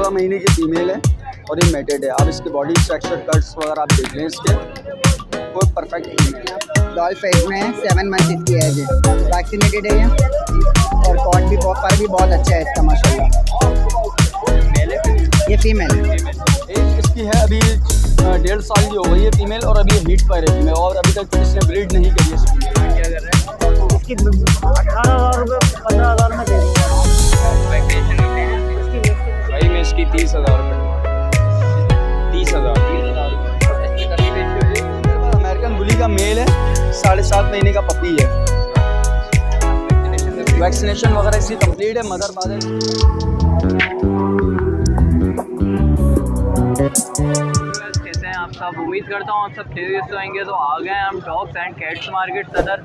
14 महीने की फीमेल है और ये मेटेड है। आप इसकी बॉडी स्ट्रक्चर कट्स वगैरह आप देख लें इसके, कोई परफेक्ट नहीं है। डॉल फेज में है, 7 मंथ इसकी एज है, वैक्सीनेटेड है ये, और कॉट भी पर भी बहुत अच्छा है इसका माशाल्लाह। ये फीमेल है। एज इसकी है अभी 1.5 साल की हो गई है फीमेल, और अभी हीट पर है फीमेल, और अभी तक इसने ब्रीड नहीं करी है। क्या कर रहे हैं? इसकी 18,000 रुपये 15,000 में दे दूँगा। भाई मैं इसकी 30,000 रुपये 30,000 अमेरिकन बुली का मेल है, 7.5 महीने का पपी है। वैक्सीनेशन वगैरह इसकी कंप्लीट है। मदर फादर कैसे हैं आप सब? उम्मीद करता हूँ आप सब खैरियत से होंगे। तो आ गए हैं हम डॉग्स एंड कैट्स मार्केट सदर।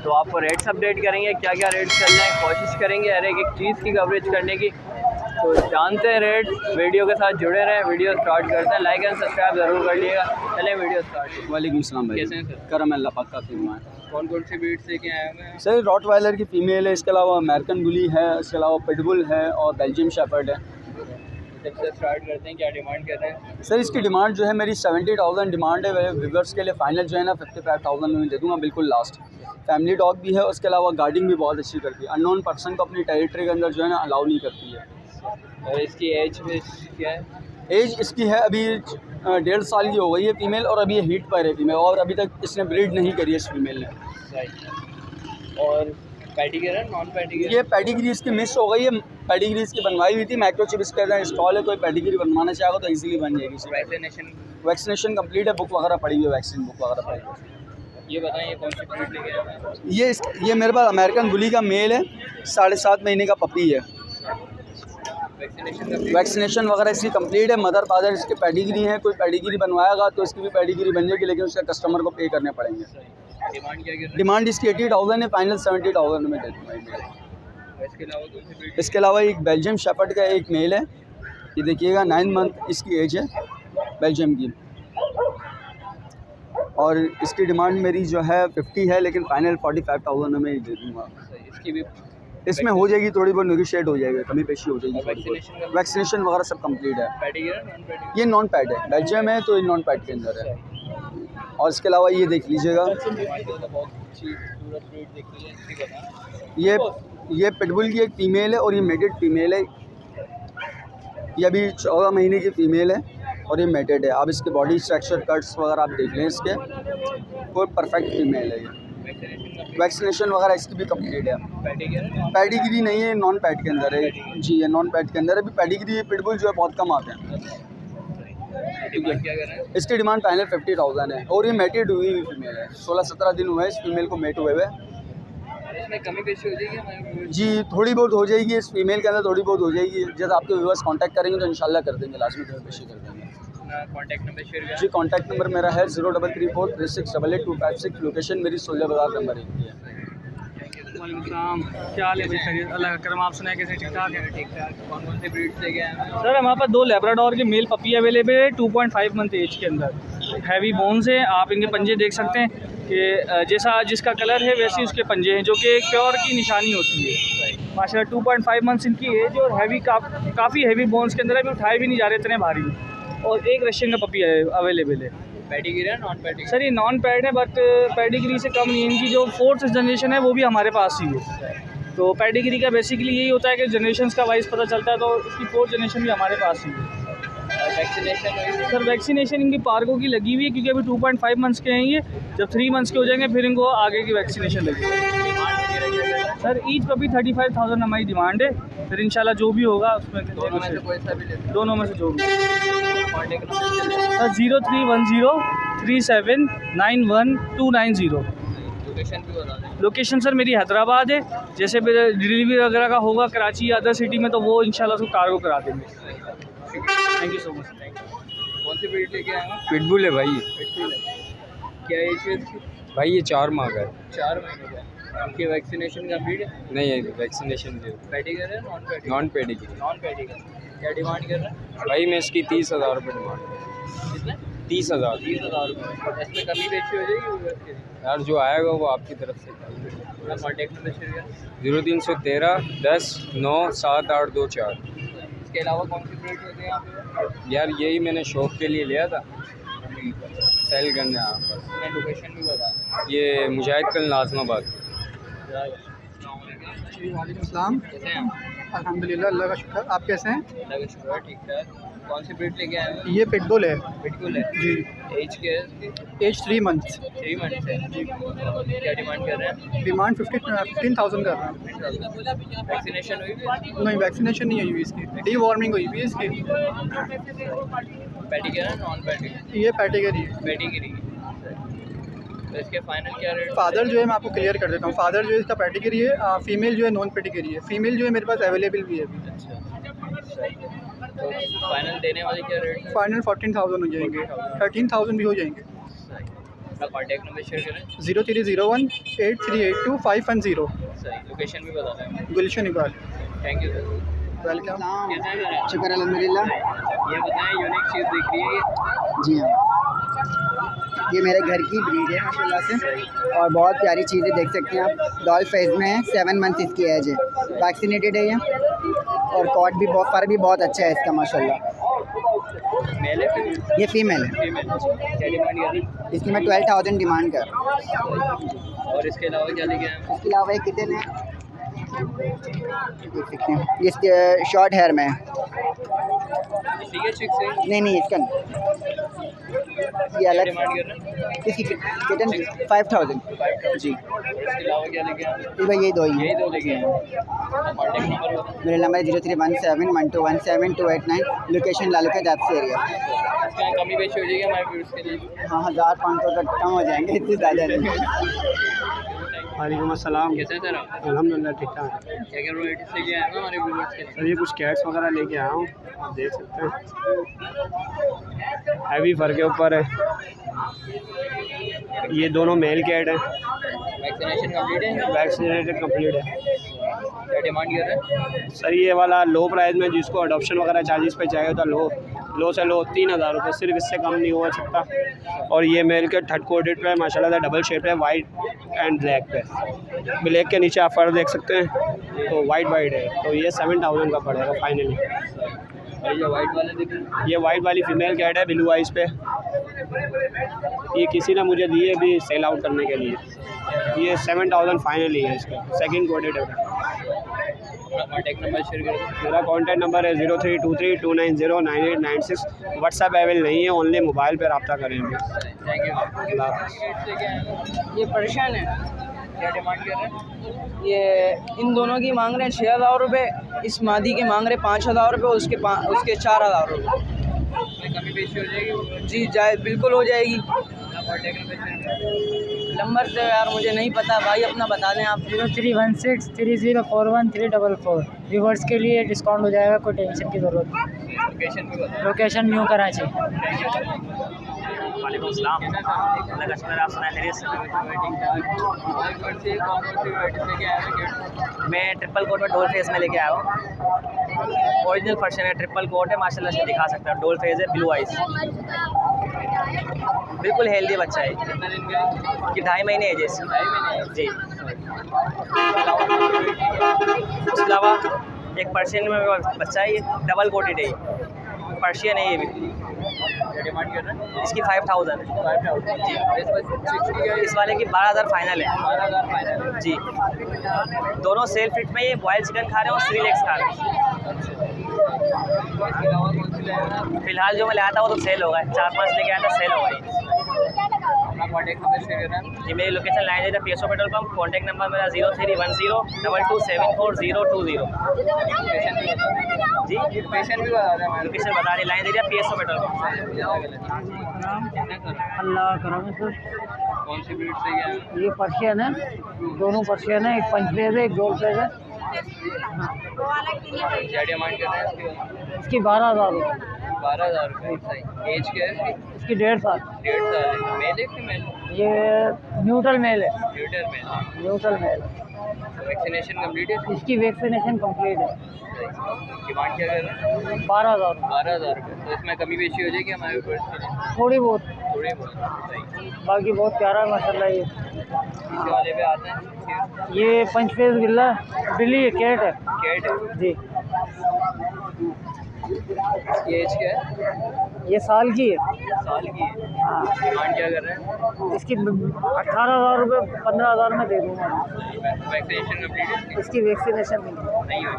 तो आपको रेट्स अपडेट करेंगे, क्या क्या रेट्स चल रहे हैं, कोशिश करेंगे हर एक चीज़ की कवरेज करने की। तो जानते हैं रेट, वीडियो के साथ जुड़े रहें। वीडियो स्टार्ट करते हैं, लाइक एंड सब्सक्राइब ज़रूर कर लीजिएगा। चलें वीडियो स्टार्ट। वालेकुम सलाम भाई, कैसे हैं सर? करम अल्लाह पाक का फरमान। कौन कौन सी ब्रीड से क्या आए हैं? सर रॉटवाइलर की फ़ीमेल है, इसके अलावा अमेरिकन बुली है, इसके अलावा पिटबुल है और बेल्जियम शेफर्ड है। सबसे स्टार्ट करते हैं, क्या डिमांड कर रहे हैं? सर इसकी डिमांड जो है मेरी 70,000 डिमांड है। मेरे व्यूवर्स के लिए फाइनल जो है ना 55,000 में दे दूँगा, बिल्कुल लास्ट। फैमिली डॉग भी है, उसके अलावा गार्डिंग भी बहुत अच्छी करती है। अननोन पर्सन को अपनी टेरिटरी के अंदर जो है ना अलाउ नहीं करती है। और इसकी एज क्या है? एज इसकी है अभी 1.5 साल की हो गई है फीमेल, और अभी ये हीट पर है फीमेल, और अभी तक इसने ब्रीड नहीं करी है इस फीमेल ने। और पैडिग्री है, नॉन पैडिग्री? ये पेडिग्री इसकी मिस हो गई है। पेडिग्री इसकी बनवाई हुई थी, माइक्रोचिप इसके अंदर इंस्टॉल है। कोई पेडिग्री बनवाना चाहेगा तो इजीली बन जाएगी। वैक्सीनेशन कंप्लीट है, बुक वगैरह पड़ी हुई है, वैक्सीन बुक वगैरह पड़ी हुई है। ये बताइए कौन सी ब्रीड लेके आए हैं? ये मेरे पास अमेरिकन बुली का मेल है, 7.5 महीने का पपी है। वैक्सीनेशन वगैरह इसकी कंप्लीट है। मदर फादर इसके पेडिग्री हैं। कोई पेडिग्री बनवाएगा तो इसकी भी पेडिग्री बन जाएगी, लेकिन उसका कस्टमर को पे करने पड़ेंगे। डिमांड क्या कर? डिमांड इसकी 80,000 है, फाइनल 70,000 में दे दूँगा। इसके अलावा कौन सी ब्रीड? इसके अलावा एक बेल्जियम शेफर्ड का एक मेल है, ये देखिएगा 9 मंथ इसकी एज है, बेल्जियम की। और इसकी डिमांड मेरी जो है 50 है, लेकिन फाइनल 45,000 में दे दूँगा। इसकी भी इसमें हो जाएगी, थोड़ी बहुत नेगोशिएट हो जाएगी, कमी पेशी हो जाएगी। वैक्सीनेशन वैक्सीनेशन वगैरह सब कंप्लीट है। पैडिग्री है, नॉन पैडिग्री? ये नॉन पैड है, बेल्जियम है तो ये नॉन पैड के अंदर है। और इसके अलावा ये देख लीजिएगा, ये पिटबुल की एक फ़ीमेल है और ये मेटेड फ़ीमेल है। ये अभी 14 महीने की फ़ीमेल है और ये मेटेड है। आप इसके बॉडी स्ट्रक्चर कट्स वगैरह आप देख लें इसके, कोई परफेक्ट फ़ीमेल है। ये वैक्सीनेशन वगैरह इसकी भी कंप्लीट है। पैडिग्री नहीं है, नॉन पैड के अंदर है जी, ये नॉन पैड के अंदर है। अभी पैडिग्री पिटबुल जो है बहुत कम आते हैं। इसकी डिमांड फाइनल 50,000 है, और ये मेटेड हुई फीमेल है। 16-17 दिन हुए इस फीमेल को मेट हुए हुए। इसमें कमी पेशी हो जाएगी हमारी? जी थोड़ी बहुत हो जाएगी, इस फीमेल के अंदर थोड़ी बहुत हो जाएगी। जैसे आपके व्यूअर्स कांटेक्ट करेंगे तो इंशाल्लाह कर देंगे, लाजमी कमी पेशी कर देंगे। कॉन्टैक्ट नंबर शेयर करें। जी कॉन्टैक्ट नंबर मेरा है 03343688 256। लोकेशन मेरी 16 बाज़ार नंबर 1 की है। वालेकुम, क्या हाल है भाई? खैरियत, अल्लाह का करम। आप सुनाए कैसे? ठीक ठाक है? ठीक ठाक। कौन कौन से ब्रीड से गए हैं? सर हमारे पास 2 लैब्राडोर के मेल पपी अवेलेबल है, 2.5 मंथ एज के अंदर। हैवी बोन्स है, आप इनके पंजे देख सकते हैं कि जैसा जिसका कलर है वैसे उसके पंजे हैं, जो कि एक प्योर की निशानी होती है माशाल्लाह। 2.5 मंथ्स इनकी एज, और हैवी काफ़ी हैवी बोन्स के अंदर है, अभी उठाए भी नहीं जा रहे इतने भारी। और एक रशियन का पपी अवेलेबल है। पैडिग्री है, नॉन पैडिग्री? सर ये नॉन पैड है, बट पैडिग्री से कम नहीं है। इनकी जो 4th जनरेशन है वो भी हमारे पास ही है। तो पैडिग्री का बेसिकली यही होता है कि जनरेशन्स का वाइज पता चलता है, तो इसकी 4th जनरेशन भी हमारे पास ही है। वैक्सीनेशन? सर वैक्सीनेशन इनकी पार्को की लगी हुई है, क्योंकि अभी 2.5 मंथ्स के हैं ये। जब 3 मंथ्स के हो जाएंगे फिर इनको आगे की वैक्सीनेशन लगेगी। सर ईच पपी 35,000 हमारी डिमांड है, फिर इंशाल्लाह जो भी होगा उसमें दोनों में से जो भी। सर 03103791 लोकेशन सर मेरी हैदराबाद है। जैसे डिलीवरी वगैरह का होगा कराची या अदर सिटी में, तो वो इंशाल्लाह उसको कार्गो करा देंगे। Thank you so much. कौन सी ब्रीड लेके आए हैं? पिटबुल है भाई। क्या एज है इसकी? भाई ये 4 माह का है। 4 महीने का। इनकी वैक्सीनेशन कंप्लीट है? नहीं है वैक्सीनेशन है। पैडिग्री है, non pedigree? Non pedigree. Non pedigree. क्या डिमांड कर रहे हैं? भाई मैं इसकी 30,000 रुपये डिमांड। कितने? 30,000। 30,000 रुपये। इसमें कमी बेची हो जाएगी? यार जो आएगा वो आपकी तरफ से। कॉन्टैक्ट नंबर शेयर करें। 0313 10 9 7 8 2 4। इसके अलावा कौन सी ब्रीड होती है यहाँ पे? यार यही मैंने शौक के लिए लिया था, सेल करने आया बस। मैं लोकेशन भी बता। ये मुजाहिद कल नाज़माबाद। जी वालेकुम सलाम। कैसे हैं आप? अल्हम्दुलिल्लाह, अल्लाह का शुक्र। आप कैसे हैं? अल्लाह का शुक्र है, ठीक ठाक। कौन सी ब्रीड लेके आए हैं? ये पिटबुल है बिल्कुल है। जी। एज के एज 3 मंथ्स। 3 मंथ है जी। क्या डिमांड कर रहे हैं? डिमांड 15,000 कर रहा है। वैक्सीनेशन हुई भी? नहीं, वैक्सीनेशन नहीं हुई इसकी, डी वार्मिंग हुई हुई है इसकी। पैडिग्री है नॉन पैडिग्री? ये कैटेगरी है। पैडिग्री। तो इसके फाइनल क्या रेट? फादर जो है मैं आपको क्लियर कर देता हूँ। फादर जो है इसका पैडिग्री है, फीमेल जो है नॉन पैडिग्री है। फीमेल जो है मेरे पास अवेलेबल भी है अभी। अच्छा, तो फाइनल देने वाले क्या रेट है? फाइनल 14,000 हो जाएंगे, 13,000 भी हो जाएंगे। अपना कॉन्टैक्ट नंबर शेयर करें। 0301 8382 510। सही, लोकेशन भी बता दें। Gulshan Iqbal. Thank you sir. Welcome. कैसे हैं सर आप? शुक्र अल्हम्दुलिल्लाह। ये बताएं, यूनिक चीज़ दिख रही है ये? जी हाँ, ये मेरे घर की ब्रीड है माशाल्लाह से, और बहुत प्यारी चीज़ें देख सकते हैं आप। डॉल फेज में है, 7 मंथ्स इसकी एज है, वैक्सीनेटेड है ये, और कॉट भी बहुत, फर भी बहुत अच्छा है इसका माशाल्लाह। मेल है फीमेल? ये फीमेल है। फीमेल। क्या डिमांड कर रही है? इसकी मैं 12,000 डिमांड कर रहा हूँ। और इसके अलावा क्या लेके आए हैं? इसके अलावा एक कितने हैं देख सकते हैं, ये इसके शॉर्ट हेयर में है। इसी के चिक से? नहीं, इसका नहीं, ये अलग। डिमांड कर रहे हैं? इसकी कितन 5,000 जी। और इसके अलावा क्या लेके आए हैं? ये भाई यही दो ही हैं। यही दो लेके आए हैं। कॉन्टैक्ट नंबर बताएं। मेरा नंबर 0317 1217 लोकेशन लालूका जापसी एरिया। इसका कमी बेशी हो जाएगी हमारे व्यूअर्स के लिए? हाँ, 1,500 तक कम हो जाएंगे, इतनी ज़्यादा नहीं। वालेकुम अस्सलाम। कैसे हैं सर आप? अल्हम्दुलिल्लाह ठीक ठाक। क्या क्या वैराइटीज लेके आए हैं हमारे व्यूअर्स के लिए? सर ये कुछ कैट्स वगैरह लेके आया हूँ, आप देख सकते हैं, हैवी फर के ऊपर है। ये दोनों मेल कैट हैं, वैक्सीनेशन कंप्लीट है? वैक्सीनेटेड कंप्लीट है। क्या डिमांड कर रहे हैं? सर ये वाला लो प्राइस में, जिसको अडॉप्शन वगैरह चार्जेस पे चाहिए था, लो से लो 3,000 रुपये, सिर्फ इससे कम नहीं हो सकता। और ये मेल के 3rd कोटेड पे है माशाल्लाह से, डबल शेप है, वाइट एंड ब्लैक पे। ब्लैक के नीचे आप फर देख सकते हैं, तो वाइट है, तो ये 7,000 का पड़ेगा फाइनली। और ये वाइट वाले दिख रहे हैं? ये वाइट वाली फीमेल कैट है, ब्लू आइज़ पे। ये किसी ने मुझे दिए भी सेल आउट करने के लिए। ये 7,000 फाइनली है इसका, 2nd कोटेड है। अपना कॉन्टैक्ट नंबर शेयर करें। मेरा कॉन्टैक्ट नंबर है 032329099896। व्हाट्सएप अवेलेबल नहीं है, ओनली मोबाइल पर रब्ता करें। Thank you. अल्लाह हाफ़िज़। ये परेशान है। क्या डिमांड कर रहे हैं? ये इन दोनों की मांग रहे हैं 6,000 रुपये, इस मादी के मांग रहे हैं 5,000 रुपये, उसके 4,000 रुपये। कमी बेशी हो जाएगी? जी जाए, बिल्कुल हो जाएगी। अपना कॉन्टैक्ट नंबर शेयर करें। नंबर तो यार मुझे नहीं पता भाई, अपना बता दें आप। 0316 3041 344। व्यूवर्स के लिए डिस्काउंट हो जाएगा, कोई टेंशन की ज़रूरत नहीं। लोकेशन भी बताएं। Location new Karachi. वालेकुम सलाम। अल्लाह का शुक्र, आप सुनाए खैरियत से? कौन सी वैराइटीज लेके आए हैं? मैं ट्रिपल कोट में डोल फेस में लेके आया हूँ। ओरिजिनल पर्सन है, ट्रिपल कोट है माशाल्लाह से, दिखा सकता है। डोल फेस है, ब्लू आइज, बिल्कुल हेल्दी बच्चा है। कितने दिन के? कि 2.5 महीने एज है इसकी। 2.5 महीने? जी। उसके अलावा एक पर्शियन में बच्चा है, ये डबल कोटेड है, पर्शियन है ये भी। क्या डिमांड कर रहे हैं? इसकी 5,000 है। 5,000 जी। इस वाले की 12,000 फाइनल है। 12,000 फाइनल है जी। दोनों सेल फिट में ये बॉयल चिकन खा रहे हैं और 3 लेग्स खा रहे हैं। इसके अलावा कौन सी लाए हैं? फिलहाल जो मैं लाया था वो तो सेल हो गया, 4-5 लेके आया था, सेल हो गई। अपना कॉन्टैक्ट नंबर शेयर करें। जी, मेरी लोकेशन लाइन है PSO petrol pump. Contact number मेरा 0310 2274 020। लोकेशन भी बता दें। जी, लोकेशन भी बता दें हमारे। लोकेशन बता रही, line area PSO petrol pump. Allah करम सर। कौन सी ब्रीड से गया? ये पर्शियन है, दोनों पर्शियन है, एक पंचफेज है, एक गोल फेज है। क्या डिमांड कर रहे हैं इसकी? इसकी 12,000 रुपये। 12,000 रुपये। सही। एज क्या है? इसकी 1.5 साल। 1.5 साल है। मेल है फीमेल? ये न्यूट्रल मेल है, neuter male. Neutral male. Vaccination complete है? इसकी वैक्सीनेशन कंप्लीट है। डिमांड क्या कर रहे हैं? 12,000 रुपये। 12,000 रुपये। तो इसमें कमी बेशी हो जाएगी हमारे ऊपर के लिए? थोड़ी बहुत, थोड़ी बहुत। सही। बाकी बहुत प्यारा है माशाल्लाह। ये इसी वाले पे आते हैं। ये पंचफेज बिल्ला बिल्ली है, कैट है कैट है। जी। ये एज क्या है? ये साल की है। साल की है। हाँ, डिमांड क्या कर रहे हैं? इसकी 18,000 रुपये 15,000 में दे दूँगा। वैक्सीनेशन कंप्लीट है इसकी? इसकी वैक्सीनेशन नहीं है। नहीं हुई।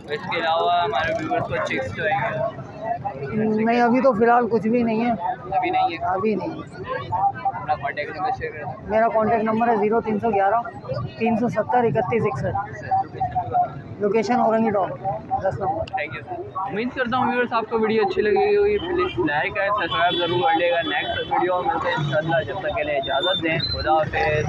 तो इसके अलावा हमारे व्यूवर्स को चिक्स जो है नहीं, अभी तो फ़िलहाल कुछ भी नहीं है। अभी नहीं है। अभी नहीं। अपना कॉन्टैक्ट नंबर शेयर कर दें। मेरा कॉन्टैक्ट नंबर है 0311 370 3161। Location Orangi top 10 number. Thank you. उम्मीद करता हूँ व्यूअर्स आपको वीडियो अच्छी लगी होगी। प्लीज़ लाइक है, सब्सक्राइब जरूर कर लेगा। नेक्स्ट वीडियो में मिलते हैं इंशाल्लाह। जब तक के लिए इजाज़त दें। खुदा हाफिज़।